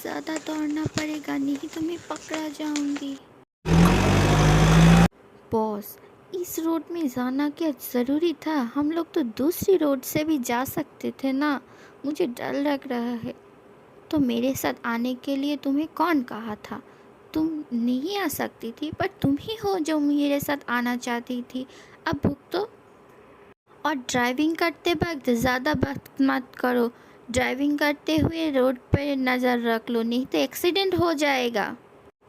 ज़्यादा दौड़ना पड़ेगा, नहीं तो मैं पकड़ा जाऊंगी। बॉस, इस रोड में जाना क्या ज़रूरी था? हम लोग तो दूसरी रोड से भी जा सकते थे ना। मुझे डर लग रहा है। तो मेरे साथ आने के लिए तुम्हें कौन कहा था? तुम नहीं आ सकती थी, पर तुम ही हो जो मेरे साथ आना चाहती थी। अब भुगतो। और ड्राइविंग करते वक्त ज़्यादा बात मत करो। ड्राइविंग करते हुए रोड पर नज़र रख लो, नहीं तो एक्सीडेंट हो जाएगा।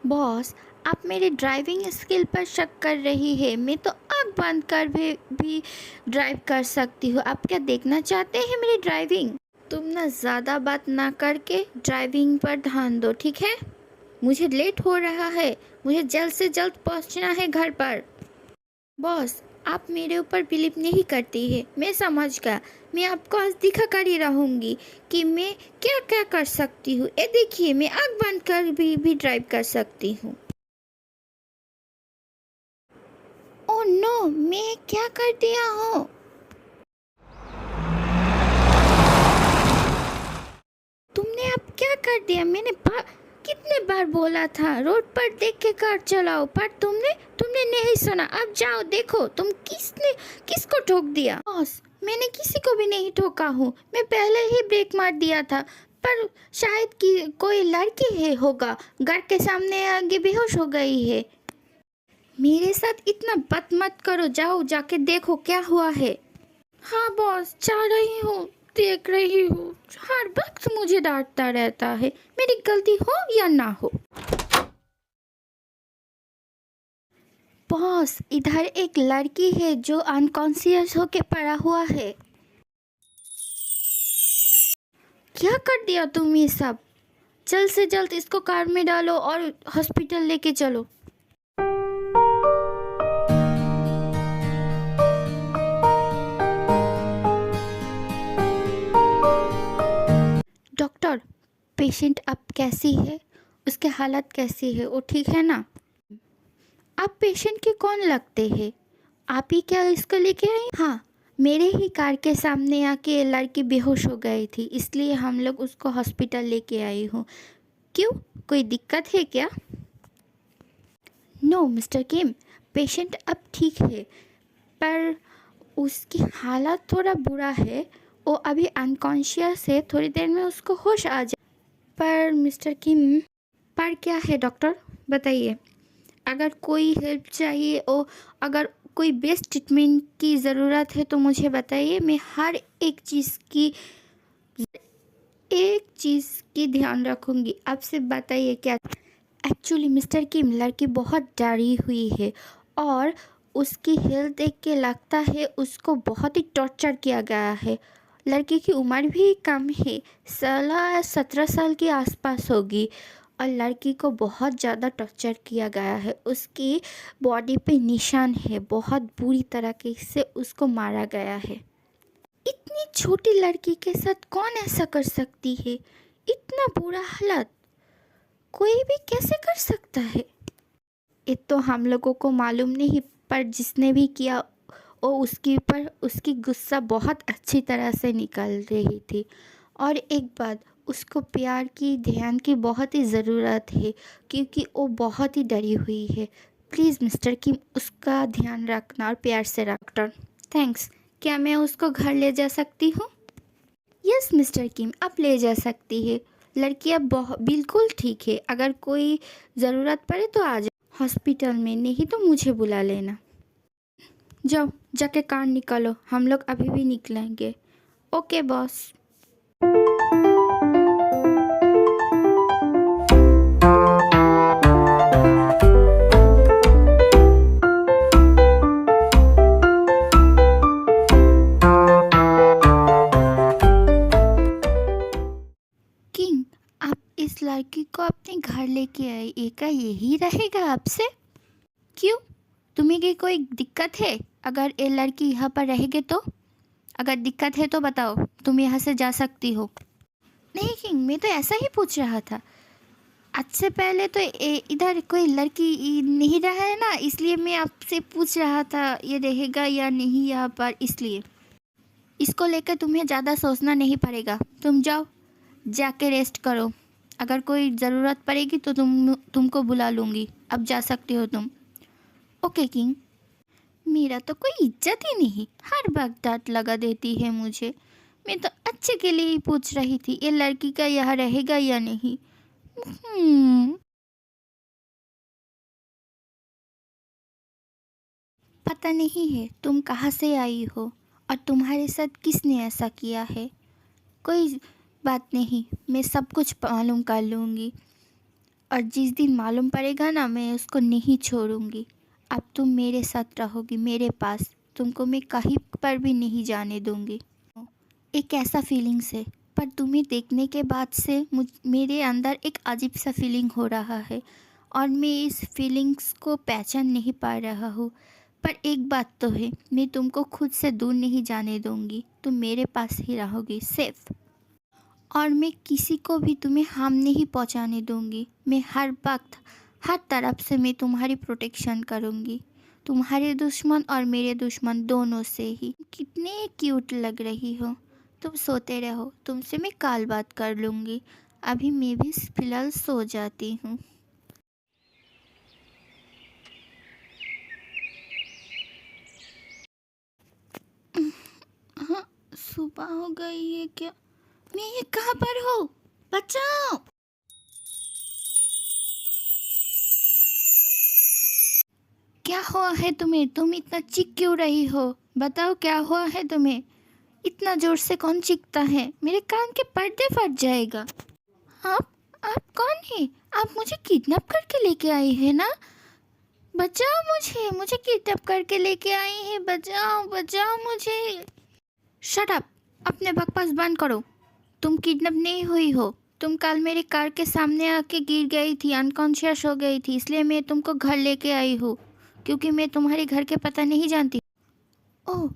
बॉस, आप मेरी ड्राइविंग स्किल पर शक कर रही है। मैं तो आँख बंद कर भी ड्राइव कर सकती हूँ। आप क्या देखना चाहते हैं मेरी ड्राइविंग? तुम ना ज़्यादा बात ना करके ड्राइविंग पर ध्यान दो, ठीक है? मुझे लेट हो रहा है। मुझे जल्द से जल्द पहुँचना है घर पर। बॉस, आप मेरे ऊपर बिलीव नहीं करती है, मैं समझ गया। मैं आपको आज दिखा कर ही रहूँगी कि मैं क्या क्या कर सकती हूँ। ये देखिए, मैं आँख बंद कर भी ड्राइव कर सकती हूँ। ओह नो, मैं क्या कर दिया हूँ? तुमने अब क्या कर दिया? मैंने कितने बार बोला था रोड पर देख के कार चलाओ, पर तुमने नहीं सुना। अब जाओ, देखो तुम किसको ठोक दिया। बॉस, मैंने किसी को भी नहीं ठोका हूँ। मैं पहले ही ब्रेक मार दिया था, पर शायद कि कोई लड़की है होगा, घर के सामने आगे बेहोश हो गई है। मेरे साथ इतना बात मत करो, जाओ जाके देखो क्या हुआ है। हाँ बॉस, जा रही हूँ, देख रही हूँ। हर वक्त मुझे डांटता रहता है, मेरी गलती हो या ना हो। बॉस, इधर एक लड़की है जो अनकॉन्शियस होके पड़ा हुआ है। क्या कर दिया तुम ये सब? जल्द से जल्द इसको कार में डालो और हॉस्पिटल लेके चलो। डॉक्टर, पेशेंट अब कैसी है? उसके हालत कैसी है? वो ठीक है ना? आप पेशेंट के कौन लगते हैं? आप ही क्या इसको लेके आई? हाँ, मेरे ही कार के सामने आके लड़की बेहोश हो गई थी, इसलिए हम लोग उसको हॉस्पिटल लेके आई हूँ। क्यों, कोई दिक्कत है क्या? नो मिस्टर किम, पेशेंट अब ठीक है, पर उसकी हालत थोड़ा बुरा है। वो अभी अनकॉन्शियस है, थोड़ी देर में उसको होश आ जाए। पर मिस्टर किम, पर क्या है डॉक्टर, बताइए। अगर कोई हेल्प चाहिए और अगर कोई बेस्ट ट्रीटमेंट की ज़रूरत है तो मुझे बताइए। मैं हर एक चीज़ की ध्यान रखूँगी। आपसे बताइए क्या। एक्चुअली मिस्टर किम, लड़की बहुत डरी हुई है और उसकी हेल्थ देख के लगता है उसको बहुत ही टॉर्चर किया गया है। लड़की की उम्र भी कम है, 16-17 साल के आसपास होगी, और लड़की को बहुत ज़्यादा टॉर्चर किया गया है। उसकी बॉडी पे निशान है, बहुत बुरी तरीके से उसको मारा गया है। इतनी छोटी लड़की के साथ कौन ऐसा कर सकती है? इतना बुरा हालत कोई भी कैसे कर सकता है? ये तो हम लोगों को मालूम नहीं, पर जिसने भी किया वो उसके ऊपर उसकी गुस्सा बहुत अच्छी तरह से निकल रही थी। और एक बात, उसको प्यार की, ध्यान की बहुत ही ज़रूरत है, क्योंकि वो बहुत ही डरी हुई है। प्लीज़ मिस्टर किम, उसका ध्यान रखना और प्यार से डॉक्टर। थैंक्स। क्या मैं उसको घर ले जा सकती हूँ? यस मिस्टर किम, आप ले जा सकती है। लड़की अब बिल्कुल ठीक है। अगर कोई ज़रूरत पड़े तो आ जाए हॉस्पिटल में, नहीं तो मुझे बुला लेना। जाओ, जाके कार निकालो, हम लोग अभी भी निकलेंगे। Okay boss. किंग, आप इस लड़की को अपने घर लेके आए, ये क्या यही रहेगा आपसे? क्यों, तुम्हें की कोई दिक्कत है? अगर ये लड़की यहाँ पर रहेगी तो? अगर दिक्कत है तो बताओ, तुम यहाँ से जा सकती हो। नहीं किंग, मैं तो ऐसा ही पूछ रहा था। आज से पहले तो इधर कोई लड़की नहीं रहा है ना, इसलिए मैं आपसे पूछ रहा था ये रहेगा या नहीं यहाँ पर। इसलिए इसको लेकर तुम्हें ज़्यादा सोचना नहीं पड़ेगा। तुम जाओ, जाके रेस्ट करो। अगर कोई ज़रूरत पड़ेगी तो तुमको बुला लूँगी। अब जा सकती हो तुम। Okay king. मेरा तो कोई इज्जत ही नहीं, हर वक्त डांट लगा देती है मुझे। मैं तो अच्छे के लिए ही पूछ रही थी ये लड़की का यहाँ रहेगा या नहीं। पता नहीं है तुम कहाँ से आई हो और तुम्हारे साथ किसने ऐसा किया है। कोई बात नहीं, मैं सब कुछ मालूम कर लूँगी और जिस दिन मालूम पड़ेगा ना मैं उसको नहीं छोड़ूंगी। अब तुम मेरे साथ रहोगी मेरे पास, तुमको मैं कहीं पर भी नहीं जाने दूंगी। एक ऐसा फीलिंग्स है, पर तुम्हें देखने के बाद से मेरे अंदर एक अजीब सा फीलिंग हो रहा है और मैं इस फीलिंग्स को पहचान नहीं पा रहा हूँ। पर एक बात तो है, मैं तुमको खुद से दूर नहीं जाने दूंगी, तुम मेरे पास ही रहोगी सेफ। और मैं किसी को भी तुम्हें हार्म नहीं पहुंचाने दूंगी। मैं हर वक्त हर तरफ से मैं तुम्हारी प्रोटेक्शन करूंगी, तुम्हारे दुश्मन और मेरे दुश्मन दोनों से ही। कितने क्यूट लग रही हो। तुम सोते रहो, तुमसे मैं कल बात कर लूँगी। अभी मैं भी फिलहाल सो जाती हूँ। हाँ, सुबह हो गई है क्या? मैं ये कहाँ पर हूँ? बचाओ। क्या हुआ है तुम्हें? तुम इतना चीख क्यों रही हो? बताओ क्या हुआ है तुम्हें? इतना जोर से कौन चीखता है? मेरे कान के पर्दे फट जाएगा। आप आप कौन है? आप मुझे किडनैप करके लेके आई है ना? बचाओ मुझे, मुझे किडनैप करके लेके आई है। बचाओ बचाओ मुझे। शट अप, अपने बकवास बंद करो। तुम किडनैप नहीं हुई हो। तुम कल मेरे कार के सामने आके गिर गई थी, अनकॉन्शियस हो गई थी, इसलिए मैं तुमको घर लेके आई हूँ, क्योंकि मैं तुम्हारे घर के पता नहीं जानती। ओह,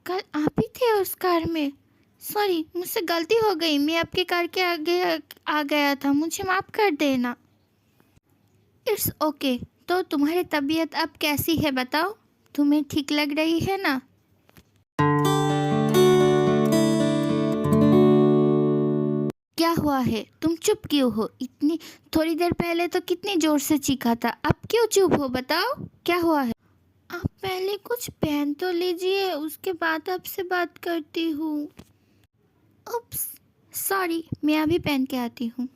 कल आप ही थे उस कार में? सॉरी, मुझसे गलती हो गई, मैं आपके कार के आगे आ गया था, मुझे माफ़ कर देना। It's okay. तो तुम्हारी तबीयत अब कैसी है बताओ? तुम्हें ठीक लग रही है ना? क्या हुआ है? तुम चुप क्यों हो? इतनी थोड़ी देर पहले तो कितनी जोर से चीखा था, अब क्यों चुप हो? बताओ क्या हुआ है? आप पहले कुछ पहन तो लीजिए, उसके बाद आपसे बात करती हूँ। उप्स, सॉरी, मैं अभी पहन के आती हूँ।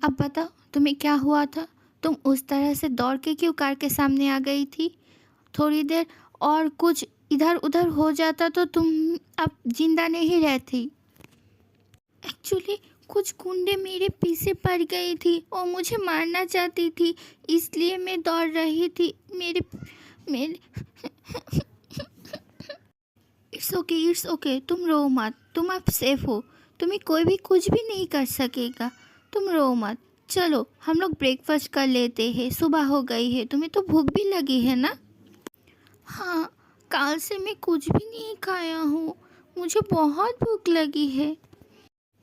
अब बताओ तुम्हें क्या हुआ था? तुम उस तरह से दौड़ के क्यों कार के सामने आ गई थी? थोड़ी देर और कुछ इधर उधर हो जाता तो तुम अब जिंदा नहीं रहती। एक्चुअली कुछ गुंडे मेरे पीछे पड़ गई थी और मुझे मारना चाहती थी, इसलिए मैं दौड़ रही थी। मेरे मेरे इट्स ओके, तुम रो मत, तुम अब सेफ हो, तुम्हें कोई भी कुछ भी नहीं कर सकेगा, तुम रो मत। चलो हम लोग ब्रेकफास्ट कर लेते हैं, सुबह हो गई है, तुम्हें तो भूख भी लगी है ना? हाँ, कल से मैं कुछ भी नहीं खाया हूँ, मुझे बहुत भूख लगी है।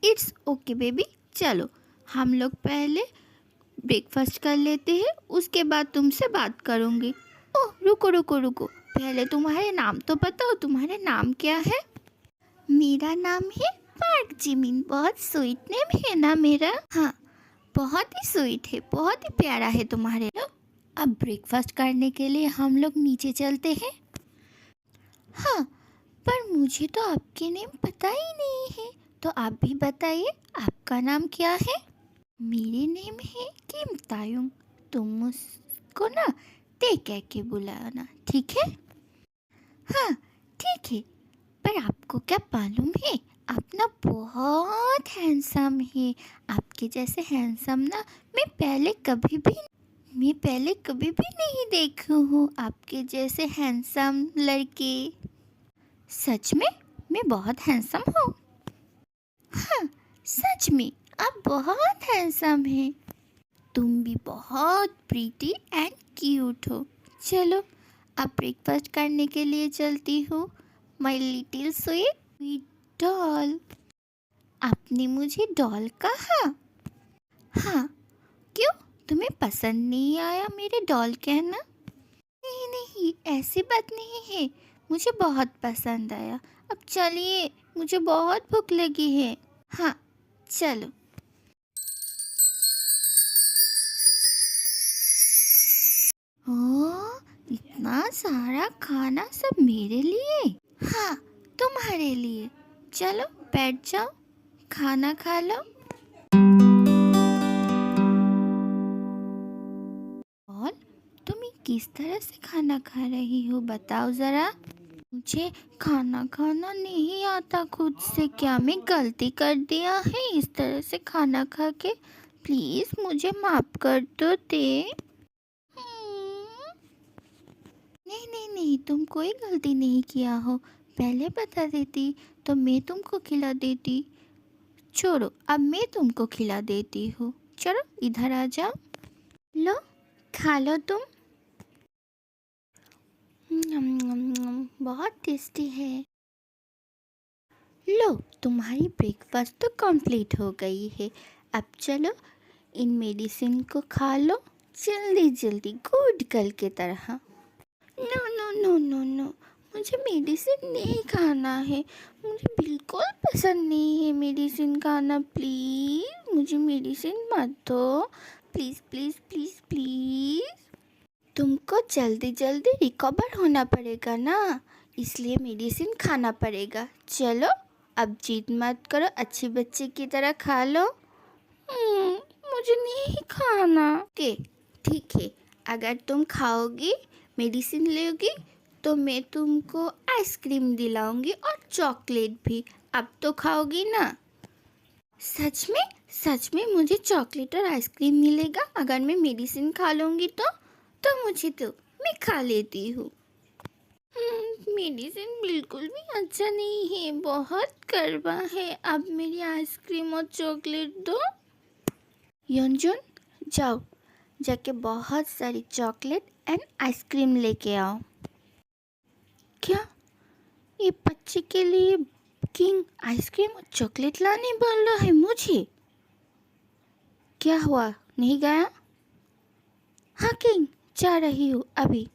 इट्स ओके बेबी, चलो हम लोग पहले ब्रेकफास्ट कर लेते हैं, उसके बाद तुमसे बात करूँगी। ओह रुको रुको रुको, पहले तुम्हारे नाम तो बताओ, तुम्हारा नाम क्या है? मेरा नाम है पार्क जिमिन। बहुत स्वीट नेम है ना मेरा? हाँ, बहुत ही स्वीट है, बहुत ही प्यारा है तुम्हारे लोग। अब ब्रेकफास्ट करने के लिए हम लोग नीचे चलते हैं। हाँ, पर मुझे तो आपके नेम पता ही नहीं है, तो आप भी बताइए आपका नाम क्या है? मेरे नेम है किम तायुंग। तुम मुझको ना ते कह के बुलाना, ठीक है? हाँ ठीक है, पर आपको क्या मालूम है, आप ना बहुत हैंडसम है। आपके जैसे हैंडसम ना मैं पहले कभी भी नहीं देखी हूँ, आपके जैसे हैंडसम लड़के। सच में मैं बहुत हैंडसम हूँ? हाँ, सच में आप बहुत हैंडसम हैं। तुम भी बहुत प्रीटी एंड क्यूट हो। चलो अब ब्रेकफास्ट करने के लिए चलती हूँ, माय लिटिल स्वीट डॉल। आपने मुझे डॉल कहा? हाँ, क्यों, तुम्हें पसंद नहीं आया मेरे डॉल कहना? नहीं नहीं, ऐसी बात नहीं है, मुझे बहुत पसंद आया। अब चलिए, मुझे बहुत भूख लगी है। हाँ चलो। ओ, इतना सारा खाना सब मेरे लिए? हाँ, तुम्हारे लिए। चलो बैठ जाओ, खाना खा लो। और तुम ये किस तरह से खाना खा रही हो, बताओ ज़रा। मुझे खाना खाना नहीं आता खुद से। क्या मैं गलती कर दिया है इस तरह से खाना खा के? प्लीज़ मुझे माफ़ कर दो ते। नहीं नहीं नहीं, तुम कोई गलती नहीं किया हो। पहले बता देती तो मैं तुमको खिला देती। छोड़ो, अब मैं तुमको खिला देती हूँ। चलो इधर आ जाओ, लो खा लो तुम। बहुत टेस्टी है। लो, तुम्हारी ब्रेकफास्ट तो कंप्लीट हो गई है। अब चलो इन मेडिसिन को खा लो जल्दी जल्दी, गुड गर्ल की तरह। No no no no no, मुझे मेडिसिन नहीं खाना है। मुझे बिल्कुल पसंद नहीं है मेडिसिन खाना। प्लीज़ मुझे मेडिसिन मत दो। Please please please please. तुमको जल्दी जल्दी रिकवर होना पड़ेगा ना, इसलिए मेडिसिन खाना पड़ेगा। चलो अब जिद मत करो, अच्छी बच्चे की तरह खा लो। मुझे नहीं खाना। ठीक है, अगर तुम खाओगी, मेडिसिन लोगी, तो मैं तुमको आइसक्रीम दिलाऊंगी और चॉकलेट भी। अब तो खाओगी ना? सच में मुझे चॉकलेट और आइसक्रीम मिलेगा अगर मैं मेडिसिन खा लूँगी तो मुझे तो मैं खा लेती हूँ। मेडिसिन बिल्कुल भी अच्छा नहीं है, बहुत कड़वा है। अब मेरी आइसक्रीम और चॉकलेट दो। यंजुन, जाओ जाके बहुत सारी चॉकलेट एंड आइसक्रीम लेके आओ। क्या ये बच्चे के लिए किंग आइसक्रीम और चॉकलेट लाने बोल रहा है मुझे? क्या हुआ, नहीं गया? हाँ किंग, जा रही हूँ अभी।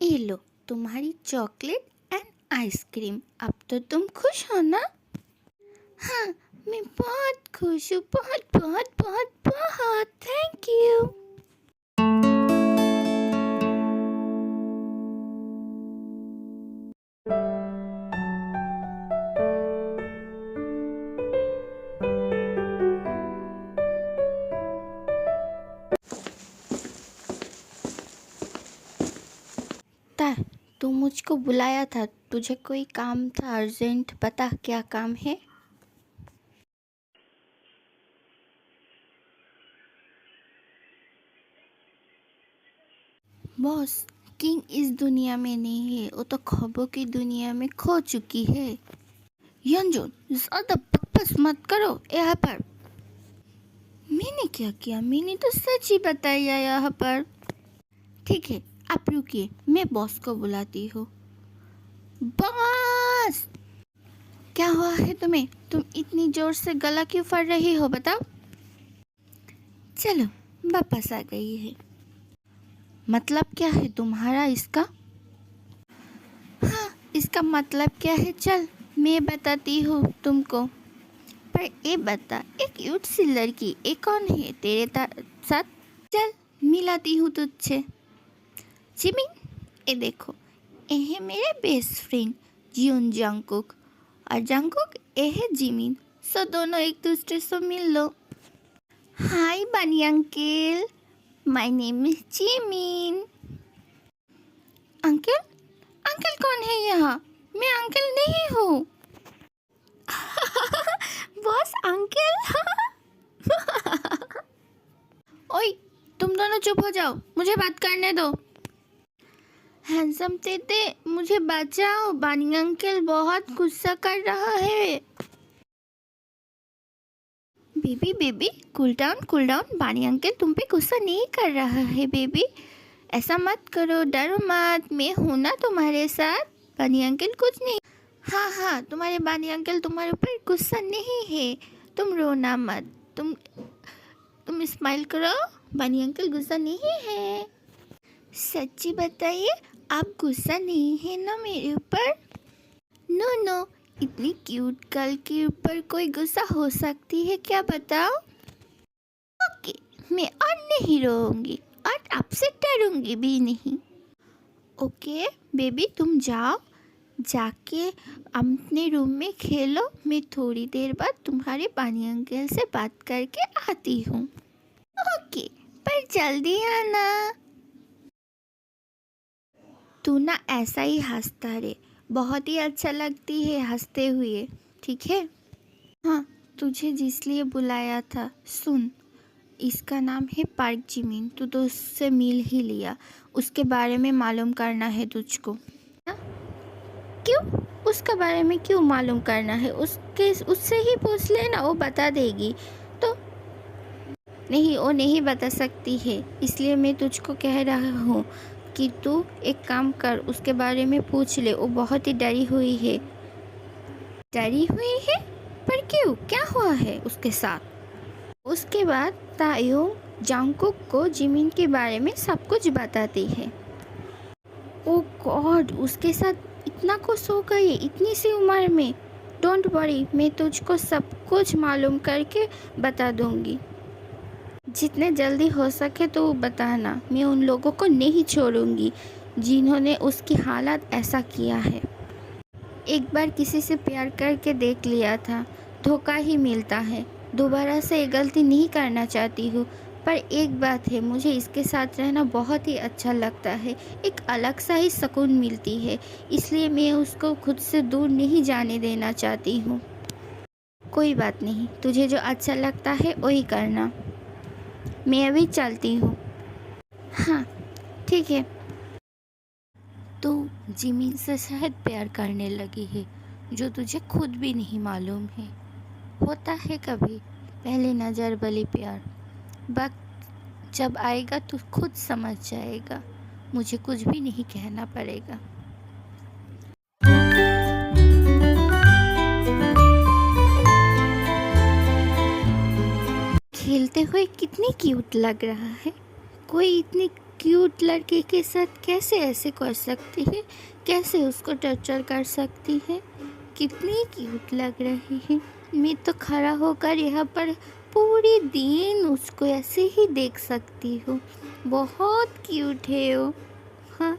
ये लो तुम्हारी चॉकलेट एंड आइसक्रीम। अब तो तुम खुश हो ना? हाँ, मैं बहुत खुश हूँ, बहुत बहुत बहुत बहुत। Thank you. ता, तू मुझको बुलाया था, तुझे कोई काम था अर्जेंट, बता क्या काम है? बॉस, किंग इस दुनिया में नहीं है, वो तो ख्वाबों की दुनिया में खो चुकी है। यंजुन, ज़्यादा बकवास मत करो यहाँ पर। मैंने क्या किया? मैंने तो सच ही बताया यहाँ पर। ठीक है, आप रुकिए, मैं बॉस को बुलाती हूँ। बॉस, क्या हुआ है तुम्हें? तुम इतनी जोर से गला क्यों फाड़ रही हो, बताओ। चलो वापस आ गई है। मतलब क्या है तुम्हारा इसका? हाँ, इसका मतलब क्या है, चल मैं बताती हूँ तुमको। पर ये बता, एक क्यूट सी लड़की ये कौन है तेरे साथ? चल मिलाती हूँ तुझसे। जिमिन, ये देखो, ये है मेरे बेस्ट फ्रेंड जियोन जंगकुक, और जंगकुक ये है जिमिन। सो दोनों एक दूसरे से मिल लो। हाय बनी uncle, my name is Jimin. Uncle? Uncle कौन है यहाँ? मैं अंकल नहीं हूँ। Boss uncle. ओए, तुम दोनों चुप हो जाओ, मुझे बात करने दो। हैंडसम तेते, मुझे बचाओ, बानी अंकल बहुत गुस्सा कर रहा है। Baby baby, cool down. बानी अंकल तुम पे गुस्सा नहीं कर रहा है बेबी। ऐसा मत करो, डरो मत, मैं हूं ना तुम्हारे साथ। बानी अंकल कुछ नहीं। हाँ, तुम्हारे बानी अंकल तुम्हारे ऊपर गुस्सा नहीं है। तुम रोना मत, तुम स्माइल करो। बानी अंकल गुस्सा नहीं है। सच्ची बताइए, आप गुस्सा नहीं है ना मेरे ऊपर? नो नो, इतनी क्यूट गर्ल के ऊपर कोई गुस्सा हो सकती है क्या, बताओ? ओके, मैं और नहीं रोऊंगी और आपसे डरूंगी भी नहीं। ओके बेबी, तुम जाओ, जाके अपने रूम में खेलो। मैं थोड़ी देर बाद तुम्हारे पानी अंकल से बात करके आती हूँ। ओके, पर जल्दी आना। तू ना ऐसा ही हंसता रहे, बहुत ही अच्छा लगती है हंसते हुए, ठीक है? हाँ, तुझे जिसलिए बुलाया था, सुन, इसका नाम है पार्क जिमिन। तू तो उससे मिल ही लिया, उसके बारे में मालूम करना है तुझको। हाँ? क्यों? उसके बारे में क्यों मालूम करना है? उससे ही पूछ लेना, वो बता देगी। तो नहीं, वो नहीं बता सकती है, इसलिए मैं तुझको कह रहा हूँ कि तू एक काम कर, उसके बारे में पूछ ले। वो बहुत ही डरी हुई है। डरी हुई है? पर क्यों, क्या हुआ है उसके साथ? उसके बाद तायुंग जांगकुक को जिमिन के बारे में सब कुछ बताती है। ओ गॉड, उसके साथ इतना कुछ हो गई इतनी सी उम्र में। डोंट वरी, मैं तुझको सब कुछ मालूम करके बता दूंगी। जितने जल्दी हो सके तो बताना, मैं उन लोगों को नहीं छोड़ूंगी जिन्होंने उसकी हालत ऐसा किया है। एक बार किसी से प्यार करके देख लिया था, धोखा ही मिलता है। दोबारा से ये गलती नहीं करना चाहती हूँ, पर एक बात है, मुझे इसके साथ रहना बहुत ही अच्छा लगता है। एक अलग सा ही सुकून मिलती है, इसलिए मैं उसको खुद से दूर नहीं जाने देना चाहती हूँ। कोई बात नहीं, तुझे जो अच्छा लगता है वही करना। मैं अभी चलती हूँ। हाँ ठीक है। तो जिमिन से शायद प्यार करने लगी है, जो तुझे खुद भी नहीं मालूम है। होता है कभी पहले नज़र वाली प्यार। वक्त जब आएगा तो खुद समझ जाएगा, मुझे कुछ भी नहीं कहना पड़ेगा। खेलते हुए कितनी क्यूट लग रहा है। कोई इतनी क्यूट लड़के के साथ कैसे ऐसे कर सकती है, कैसे उसको टर्चर कर सकती है? कितनी क्यूट लग रही है। मैं तो खड़ा होकर यहाँ पर पूरे दिन उसको ऐसे ही देख सकती हूँ। बहुत क्यूट है वो। हाँ।